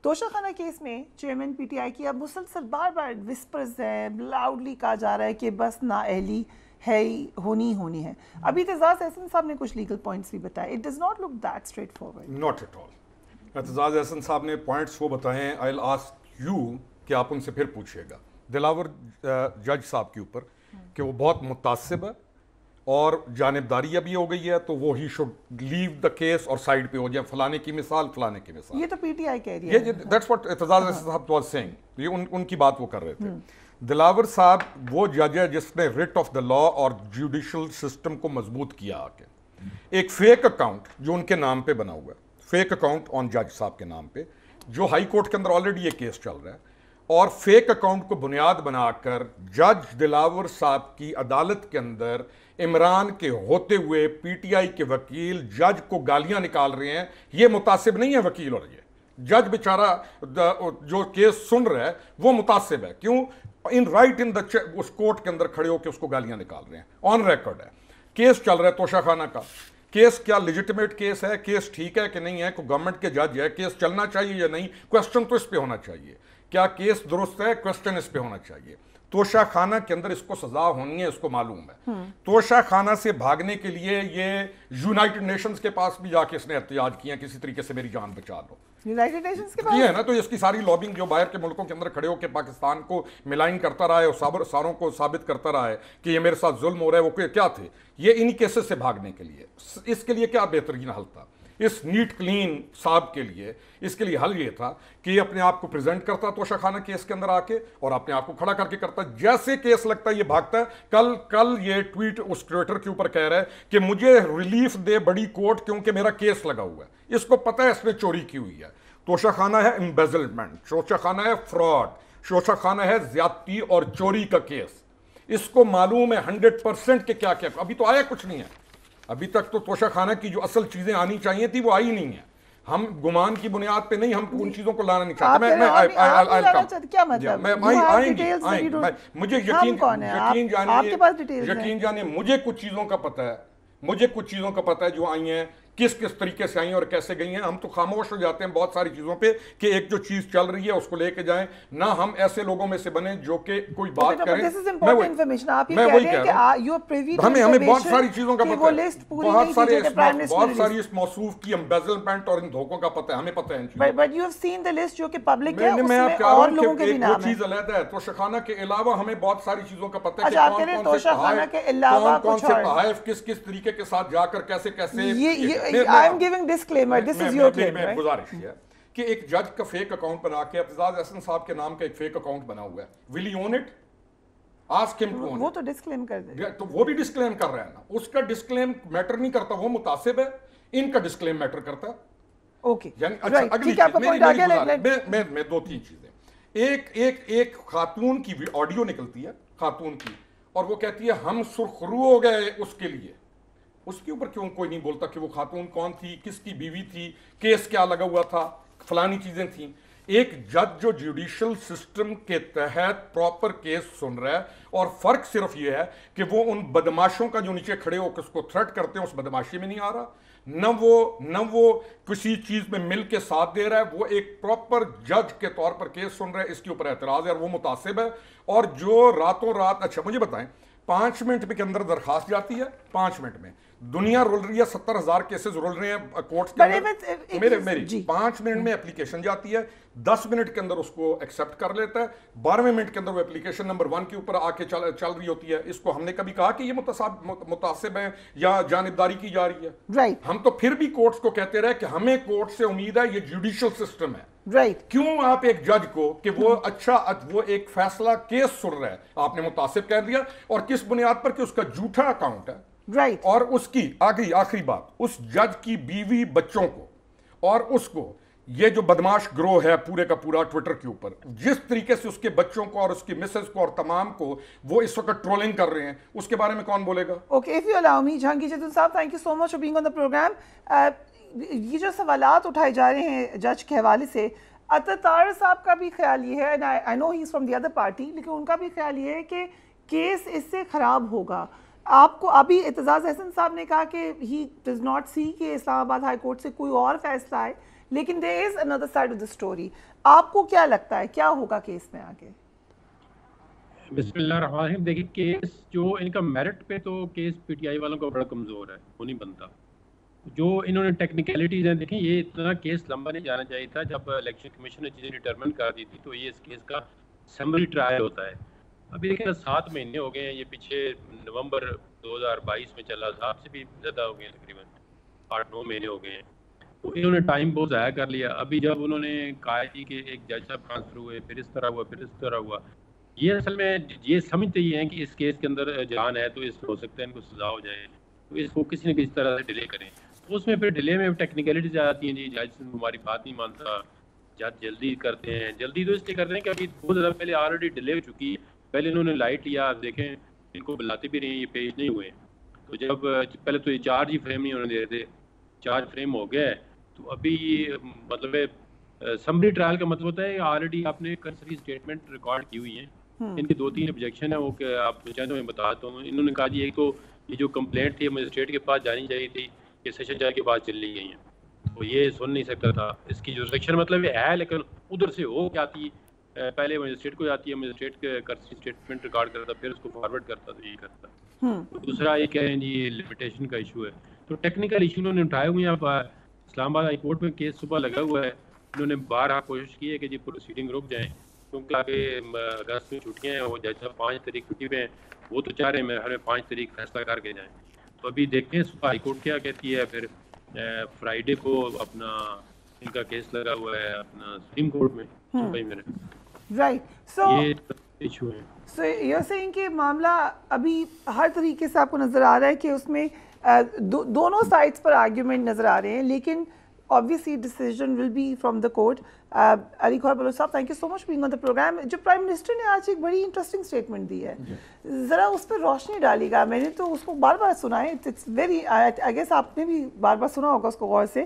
توشہ خانہ کیس میں chairman P T I کی اب مسلسل بار بار وسپرز ہیں، لاؤڈلی کہا جا رہا ہے کہ بس نااہلی ہے ہی ہونی ہے. ابھی اعتزاز احسن صاحب نے کچھ لیگل پوائنٹس بھی بتائے. It does not look that straightforward. Not at all. Aitzaz Ahsan sahab نے پوائنٹس وہ بتائے ہیں. آئی ول آسک یو کہ آپ ان سے پھر پوچھیے گا دلاور جج صاحب کے اوپر کہ وہ بہت متعصب ہے اور جانبداری ابھی ہو گئی ہے تو وہ ہی شوڈ لیو دا کیس اور سائڈ پہ ہو جائے. فلانے کی مثال فلانے کی مثال. یہ تو پی ٹی آئی کہہ رہی ہے. دیٹس واٹ اعتزاز احسن صاحب واز سیئنگ. یہ ان کی بات وہ کر رہے تھے. دلاور صاحب وہ جج ہے جس نے ریٹ آف دا لا اور جوڈیشل سسٹم کو مضبوط کیا آ کے. ایک فیک اکاؤنٹ جو ان کے نام پہ بنا ہوا ہے, فیک اکاؤنٹ آن جج صاحب کے نام پہ, جو ہائی کورٹ کے اندر آلریڈی یہ کیس چل رہا ہے, اور فیک اکاؤنٹ کو بنیاد بنا کر جج دلاور صاحب کی عدالت کے اندر عمران کے ہوتے ہوئے پی ٹی آئی کے وکیل جج کو گالیاں نکال رہے ہیں. یہ متعصب نہیں ہے وکیل, اور یہ جج بیچارہ جو کیس سن رہا ہے وہ متعصب ہے. کیوں؟ In right in the us court کے اندر کھڑے ہو کے اس کو گالیاں نکال رہے ہیں. آن ریکارڈ ہے. کیس چل رہا ہے توشہ خانہ کا. کیس کیا لیجیٹیمیٹ کیس ہے؟ کیس ٹھیک ہے کہ نہیں ہے؟ کوئی گورنمنٹ کے جج ہے, کیس چلنا چاہیے یا نہیں؟ کوسچن تو اس پہ ہونا چاہیے. کیا کیس درست ہے؟ کوسچن اس پہ ہونا چاہیے. توشہ خانہ کے اندر اس کو سزا ہونی ہے, اس کو معلوم ہے. توشہ خانہ سے بھاگنے کے لیے یہ یونائٹڈ نیشنز کے پاس بھی جا کے اس نے احتجاج کیا کسی طریقے سے میری جان بچا لو. یونائٹڈ نیشنز کے پاس یہ ہے نا, تو اس کی ساری لابنگ جو باہر کے ملکوں کے اندر کھڑے ہو کے پاکستان کو ملائن کرتا رہا ہے اور ساروں کو ثابت کرتا رہا ہے کہ یہ میرے ساتھ ظلم ہو رہا ہے, وہ کیا تھے یہ انہی کیسز سے بھاگنے کے لیے. اس کے لیے کیا بہترین حل تھا اس نیٹ کلین صاحب کے لیے؟ اس کے لیے حل یہ تھا کہ یہ اپنے آپ کو پریزنٹ کرتا توشہ خانہ کیس کے اندر آ کے اور اپنے آپ کو کھڑا کر کے کرتا. جیسے کیس لگتا ہے یہ بھاگتا ہے. کل یہ ٹویٹ اس ٹویٹر کے اوپر کہہ رہا ہے کہ مجھے ریلیف دے بڑی کورٹ کیونکہ میرا کیس لگا ہوا ہے. اس کو پتہ ہے اس نے چوری کی ہوئی ہے. توشہ خانہ ہے امبیزلمنٹ, توشہ خانہ ہے فراڈ, توشہ خانہ ہے زیادتی اور چوری کا کیس. اس کو معلوم ہے 100% کہ کیا. ابھی تو آیا کچھ نہیں ہے. ابھی تک تو توشہ خانہ کی جو اصل چیزیں آنی چاہیے تھی وہ آئی نہیں ہیں. ہم گمان کی بنیاد پہ نہیں, ہم ان چیزوں کو لانا نہیں چاہتے. مجھے یقین جانیے مجھے کچھ چیزوں کا پتہ ہے جو آئی ہیں, کس طریقے سے آئی ہیں اور کیسے گئی ہیں. ہم تو خاموش ہو جاتے ہیں بہت ساری چیزوں پہ کہ ایک جو چیز چل رہی ہے اس کو لے کے جائیں. نہ ہم ایسے لوگوں میں سے بنے جو کہ کوئی بات کریں. ہمیں بہت ساری چیزوں کا پتہ ہے, بہت ساری اس موصوف کی امبیزلمنٹ اور ان دھوکوں کا پتہ ہے, ہمیں پتہ ہے. وہ چیز علیحدہ ہے. توشہ خانہ کے علاوہ ہمیں بہت ساری چیزوں کا پتہ ہے کہ کون سے تحائف کس طریقے کے ساتھ جا کر کیسے گزارش ہے کہ ایک جج کا فیک اکاؤنٹ بنا کے اعتزاز احسن صاحب کے نام کا ایک فیک اکاؤنٹ بنا ہوا ہے. ول ہی اون اٹ؟ آسک ہم ٹو اون. وہ تو ڈسکلیم کر دے. تو وہ بھی ڈسکلیم کر رہا ہے نا. اس کا ڈسکلیم میٹر نہیں کرتا, وہ متعصب ہے. ان کا ڈسکلیم میٹر کرتا ہے. اوکے میں دو تین چیزیں. ایک خاتون کی آڈیو نکلتی ہے, خاتون کی, اور وہ کہتی ہے ہم سرخرو ہو گئے اس کے لیے. اس کے اوپر کیوں کوئی نہیں بولتا کہ وہ خاتون کون تھی, کس کی بیوی تھی, کیس کیا لگا ہوا تھا, فلانی چیزیں تھیں. ایک جج جو جوڈیشل سسٹم کے تحت پراپر کیس سن رہا ہے, اور فرق صرف یہ ہے کہ وہ ان بدماشوں کا جو نیچے کھڑے ہو کے اس کو تھریٹ کرتے ہیں اس بدماشی میں نہیں آ رہا, نہ وہ کسی چیز میں مل کے ساتھ دے رہا ہے. وہ ایک پراپر جج کے طور پر کیس سن رہا ہے, اس کے اوپر اعتراض ہے اور وہ متعصب ہے. اور جو راتوں رات, اچھا مجھے بتائیں, 5 منٹ کے اندر درخواست جاتی ہے, 5 منٹ میں دنیا رول رہی ہے, 70,000 کیسز رول رہے ہیں کورٹس کے اندر. میری 5 منٹ میں اپلیکیشن جاتی ہے, 10 منٹ کے اندر اس کو ایکسپٹ کر لیتا ہے, 12ویں منٹ کے اندر وہ اپلیکیشن نمبر 1 کے اوپر آ کے چل رہی ہوتی ہے. اس کو ہم نے کبھی کہا کہ یہ متعصب ہیں یا جانبداری کی جا رہی ہے؟ ہم تو پھر بھی کورٹس کو کہتے رہے کہ ہمیں کورٹ سے امید ہے, یہ جوڈیشل سسٹم ہے. کیوں آپ ایک جج کو کہ وہ وہ ایک فیصلہ کیس سن رہا ہے آپ نے متعصب کہہ دیا, اور کس بنیاد پر کہ اس کا جھوٹا اکاؤنٹ ہے. اور اس کی آخری بات, اس جج کی بیوی بچوں کو اور اس کو, یہ جو بدماش گروہ ہے پورے کا پورا ٹویٹر کے اوپر, جس طریقے سے اس کے بچوں کو اور اس کی مسز کو اور تمام کو وہ اس وقت ٹرولنگ کر رہے ہیں, اس کے بارے میں کون بولے گا؟ Okay, if you allow me, Jahangir جتن sahab, thank you so much for being on the program. یہ جو سوالات اٹھائے جا رہے ہیں جج کے حوالے سے, اتتار صاحب کا بھی خیال یہ ہے, I know he's from the other party, لیکن ان کا بھی خیال یہ ہے کہ کیس اس سے خراب ہوگا. آپ کو ابھی اعتزاز احسن صاحب نے کہا کہ he does not see کہ اسلام آباد ہائی کورٹ سے کوئی اور فیصلہ آئے, لیکن there is another side of the story. آپ کو کیا لگتا ہے کیا ہوگا کیس میں آگے؟ بسم اللہ الرحمن الرحیم. دیکھیے کیس جو ان کا میرٹ پہ تو کیس پی ٹی آئی والوں کا بڑا کمزور ہے, وہ نہیں بنتا. جو انہوں نے ٹیکنیکلٹیز ہیں, دیکھیں یہ اتنا کیس لمبا نہیں جانا چاہیے تھا. جب الیکشن کمیشن نے چیزیں ڈٹرمن کر دی تھی تو یہ اس کیس کا سمری ٹرائل ہوتا ہے. ابھی دیکھیں 7 مہینے ہو گئے ہیں, یہ پیچھے نومبر 2022 میں چلا تھا, آپ سے بھی زیادہ ہو گئے ہیں, تقریباً 8-9 مہینے ہو گئے ہیں. تو انہوں نے ٹائم بہت ضائع کر لیا. ابھی جب انہوں نے کہا تھی کہ ایک جج صاحب ٹرانسفر ہوئے, پھر اس طرح ہوا, پھر اس طرح ہوا, یہ اصل میں یہ سمجھتے ہی ہیں کہ اس کیس کے اندر جان ہے تو اس ہو سکتا ہے ان کو سزا ہو جائے, تو اس کو کسی نہ کسی طرح سے ڈیلے کریں. تو اس میں پھر ڈیلے میں ٹیکنیکلٹیز آتی ہیں, جی جج ہماری بات نہیں مانتا, جج جلدی کرتے ہیں. جلدی تو اس لیے کرتے ہیں کہ ابھی بہت زیادہ پہلے آلریڈی ڈیلے ہو چکی ہے. پہلے انہوں نے لائٹ لیا, آپ دیکھیں ان کو بلاتے بھی رہے ہیں, یہ پیش نہیں ہوئے. تو جب پہلے تو یہ چارج ہی فریم نہیں ہونے دے رہے تھے, چارج فریم ہو گیا ہے. تو ابھی مطلب سمری ٹرائل کا مطلب ہوتا ہے آلریڈی آپ نے کرسری اسٹیٹمنٹ ریکارڈ کی ہوئی ہیں. ان کی 2-3 آبجیکشن ہیں, وہ کہ آپ چاہیں تو میں بتاتا ہوں. انہوں نے کہا جی ایک تو یہ جو کمپلینٹ تھی مجسٹریٹ کے پاس جانی چاہیے تھی, یہ سیشن جج کے پاس چلی گئی ہیں, تو یہ سن نہیں سکتا تھا. اس کی جورسڈکشن مطلب یہ ہے, لیکن ادھر سے ہو کیا آتی ہے, پہلے مجسٹریٹ کو جاتی ہے, مجسٹریٹ کے کرسری اسٹیٹمنٹ ریکارڈ کرتا, پھر اس کو فارورڈ کرتا, تو یہ کرتا. دوسرا یہ کہہ رہے ہیں جی یہ لمیٹیشن کا ایشو ہے. تو ٹیکنیکل ایشو انہوں نے اٹھائے ہوئے ہیں. اب اسلام آباد ہائی کورٹ میں کیس صبح لگا ہوا ہے. انہوں نے بارہا کوشش کی ہے کہ جی پروسیڈنگ رک جائیں, کیونکہ آگے اگست میں چھٹیاں ہیں. وہ جج صاحب 5 تاریخ چھٹی پہ ہیں, وہ تو چاہ رہے ہیں ہمیں 5 تاریخ فیصلہ کر کے جائیں. تو ابھی دیکھتے ہیں صبح ہائی کورٹ کیا کہتی ہے. پھر فرائیڈے کو اپنا ان کا کیس لگا ہوا ہے اپنا سپریم کورٹ میں. رائٹ, سو یہ ایشو ہے. سو یہ سینگ کہ معاملہ ابھی ہر طریقے سے آپ کو نظر آ رہا ہے کہ اس میں دونوں سائڈس پر آرگیومنٹ نظر آ رہے ہیں, لیکن obviously decision will be from the court. علی گوہر بلوچ صاحب, thank you so much being on the program. جو پرائم منسٹر نے آج ایک بڑی انٹرسٹنگ اسٹیٹمنٹ دی ہے, ذرا اس پہ روشنی ڈالی گا. میں نے تو اس کو بار بار سنا ہے, اٹس ویری آئی گیس آپ نے بھی بار بار سنا ہوگا اس کو غور سے.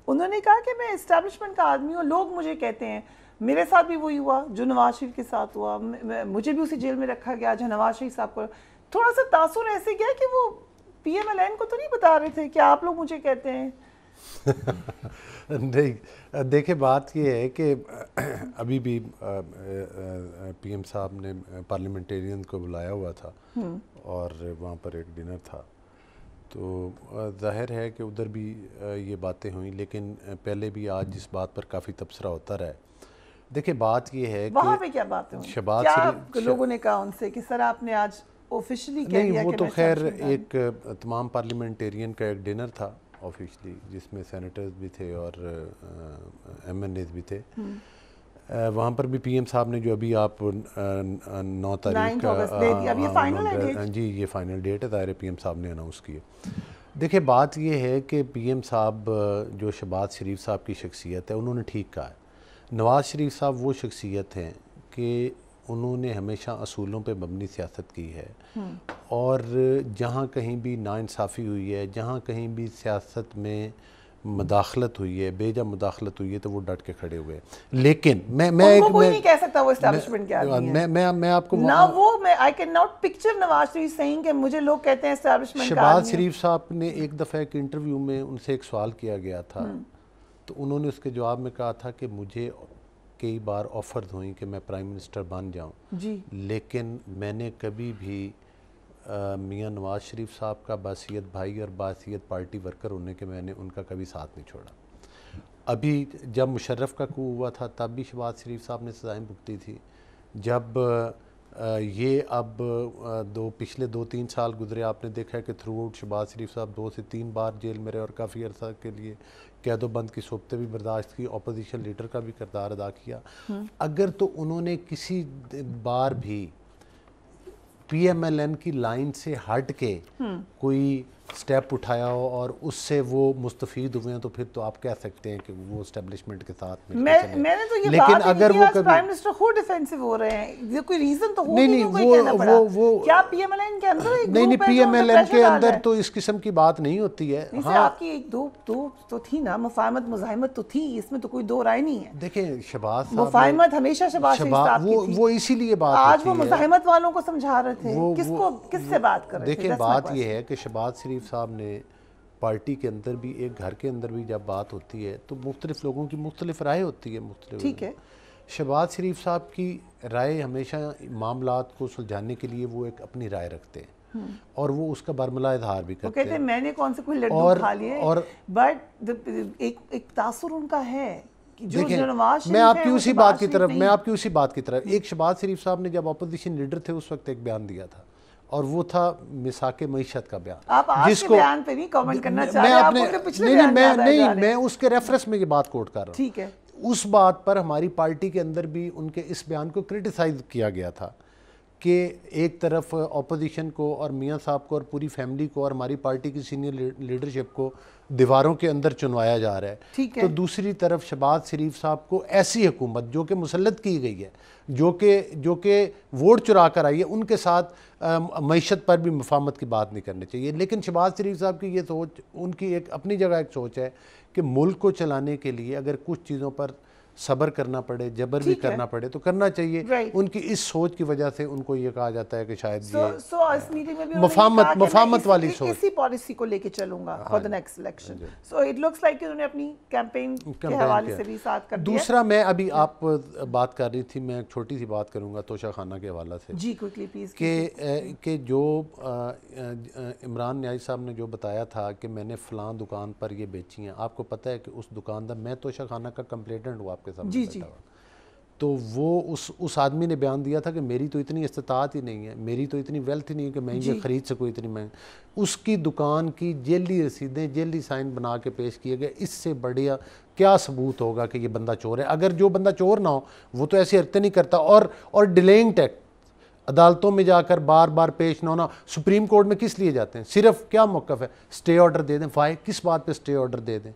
انہوں نے کہا کہ میں اسٹیبلشمنٹ کا آدمی ہوں, لوگ مجھے کہتے ہیں, میرے ساتھ بھی وہی ہوا جو نواز شریف کے ساتھ ہوا, مجھے بھی اسی جیل میں رکھا گیا جو نواز شریف صاحب کو. تھوڑا سا تاثر ایسے گیا کہ وہ پی ایم ایل این کو تو نہیں بتا رہے تھے کہ آپ لوگ مجھے کہتے ہیں. نہیں دیکھیں, بات یہ ہے کہ ابھی بھی پی ایم صاحب نے پارلیمنٹیرین کو بلایا ہوا تھا اور وہاں پر ایک ڈنر تھا, تو ظاہر ہے کہ ادھر بھی یہ باتیں ہوئیں. لیکن پہلے بھی آج اس بات پر کافی تبصرہ ہوتا رہا ہے. دیکھیں بات یہ ہے وہاں پہ کیا باتیں ہوئی, کیا لوگوں نے کہا ان سے کہ سر آپ نے آج آفیشلی کہہ دیا؟ نہیں, وہ تو خیر ایک تمام پارلیمنٹیرین کا ایک ڈنر تھا آفیشلی, جس میں سینیٹرز بھی تھے اور ایم این ایز بھی تھے. وہاں پر بھی پی ایم صاحب نے جو ابھی آپ 9 تاریخ کا, جی یہ فائنل ڈیٹ ہے, ظاہر پی ایم صاحب نے اناؤنس کی ہے. دیکھیں بات یہ ہے کہ پی ایم صاحب جو شہباز شریف صاحب کی شخصیت ہے, انہوں نے ٹھیک کہا ہے. نواز شریف صاحب وہ شخصیت ہیں کہ انہوں نے ہمیشہ اصولوں پہ مبنی سیاست کی ہے, اور جہاں کہیں بھی ناانصافی ہوئی ہے, جہاں کہیں بھی سیاست میں مداخلت ہوئی ہے, بیجا مداخلت ہوئی ہے, تو وہ ڈٹ کے کھڑے ہوئے. لیکن میں کوئی نہیں کہہ سکتا وہ اسٹیبلشمنٹ کے آدمی ہیں. میں آپ کو نہ وہ I cannot picture Nawaz Sharif saying کہ مجھے لوگ کہتے ہیں اسٹیبلشمنٹ کا. شہباز شریف صاحب نے ایک دفعہ ایک انٹرویو میں ان سے ایک سوال کیا گیا تھا, تو انہوں نے اس کے جواب میں کہا تھا کہ مجھے کئی بار آفرز ہوئیں کہ میں پرائم منسٹر بن جاؤں, لیکن میں نے کبھی بھی میاں نواز شریف صاحب کا باحثیت بھائی اور باحثیت پارٹی ورکر ہونے کے میں نے ان کا کبھی ساتھ نہیں چھوڑا. ابھی جب مشرف کا کو ہوا تھا تب بھی شہباز شریف صاحب نے سزائیں بھگتی تھی. جب یہ اب پچھلے 2-3 سال گزرے, آپ نے دیکھا ہے کہ تھرو آؤٹ شہباز شریف صاحب 2 سے 3 بار جیل میں رہے اور کافی عرصہ کے لیے قید و بند کی صورتیں بھی برداشت کی, اپوزیشن لیڈر کا بھی کردار ادا کیا. اگر تو انہوں نے کسی بار بھی پی ایم ایل این کی لائن سے ہٹ کے کوئی سٹیپ اٹھایا ہو اور اس سے وہ مستفید ہوئے ہیں, تو پھر تو آپ کہہ سکتے ہیں کہ وہ اسٹیبلشمنٹ کے ساتھ میں نے تو یہ بات ہے کہ آج پرائم منسٹر خود ڈیفینسو ہو رہے ہیں, یہ کوئی ریزن تو ہو نہیں کوئی کہنا پڑا. کیا پی ایم ایل این کے اندر ایک نہیں پی ایم ایل این کے اندر تو اس قسم کی بات نہیں ہوتی ہے. ہاں آپ کی ایک دو تو تھی نا, مفاہمت مزاحمت تو تھی, اس میں تو کوئی دو رائے نہیں ہے. دیکھیں شہباز صاحب مفاہمت ہمیشہ شہباز شریف صاحب کی تھی, وہ اسی لیے بات آج وہ مزاحمت والوں کو سمجھا رہے تھے, کس سے بات کر رہے تھے. دیکھیں بات یہ ہے کہ شہباز شریف صاحب نے پارٹی کے اندر بھی ایک گھر کے اندر بھی جب بات ہوتی ہے تو مختلف لوگوں کی مختلف رائے ہوتی ہے مختلف. ٹھیک ہے. شہباز شریف صاحب کی رائے ہمیشہ معاملات کو سلجھانے کے لیے وہ ایک اپنی رائے رکھتے ہیں اور وہ اس کا برملا اظہار بھی کرتے ہیں. میں نے کون سے کوئی لڈو کھا لیے, بٹ ایک تاثر ان کا ہے. میں آپ کی اسی بات کی طرف ایک شہباز شریف صاحب نے جب اپوزیشن لیڈر تھے اس وقت ایک بیان دیا تھا اور وہ تھا مساک معیشت کا بیان. آپ آج کے بیان پہ نہیں کامنٹ کرنا چاہ رہے, آپ اپنے پچھلے بیان یاد آ جا رہے ہیں. میں اس کے ریفرنس میں یہ بات کوٹ کر رہا ہوں. ٹھیک ہے. اس بات پر ہماری پارٹی کے اندر بھی ان کے اس بیان کو کرٹیسائز کیا گیا تھا کہ ایک طرف اپوزیشن کو اور میاں صاحب کو اور پوری فیملی کو اور ہماری پارٹی کی سینئر لیڈرشپ کو دیواروں کے اندر چنوایا جا رہا ہے, تو دوسری طرف شہباز شریف صاحب کو ایسی حکومت جو کہ مسلط کی گئی ہے, جو کہ ووٹ چرا کر آئی ہے, ان کے ساتھ معیشت پر بھی مفاہمت کی بات نہیں کرنی چاہیے. لیکن شہباز شریف صاحب کی یہ سوچ, ان کی ایک اپنی جگہ ایک سوچ ہے کہ ملک کو چلانے کے لیے اگر کچھ چیزوں پر صبر کرنا پڑے, جبر بھی کرنا پڑے تو کرنا چاہیے. ان کی اس سوچ کی وجہ سے ان کو یہ کہا جاتا ہے کہ شاید یہ مفاہمت والی سوچ, اسی پالیسی کو لے کے چلوں گا for the next election. So it looks like کہ انہوں نے اپنی کیمپین کے حوالے سے بھی ساتھ کر دیا. دوسرا, میں ابھی آپ بات کر رہی تھی, میں ایک چھوٹی سی بات کروں گا توشہ خانہ کے حوالے سے. جی کوئکلی پلیز. کہ جو عمران نیازی صاحب نے جو بتایا تھا کہ میں نے فلاں دکان پر یہ بیچی ہیں, آپ کو پتہ ہے کہ اس دکاندار, میں توشہ خانہ کا کمپلیٹنٹ ہوں آپ کے سامنے بیٹھا ہوا, تو وہ اس آدمی نے بیان دیا تھا کہ میری تو اتنی استطاعت ہی نہیں ہے, میری تو اتنی ویلتھ ہی نہیں ہے کہ میں یہ خرید سکوں اتنی مہنگی. اس کی دکان کی جیلی رسیدیں, جیلی سائن بنا کے پیش کیے گئے. اس سے بڑھیا کیا ثبوت ہوگا کہ یہ بندہ چور ہے؟ اگر جو بندہ چور نہ ہو وہ تو ایسی حرکتیں نہیں کرتا. اور ڈیلینگ ٹیکس, عدالتوں میں جا کر بار بار پیش نہ ہونا. سپریم کورٹ میں کس لیے جاتے ہیں؟ صرف کیا موقف ہے, سٹے آرڈر دے دیں. فائے کس بات پہ سٹے آرڈر دے دیں؟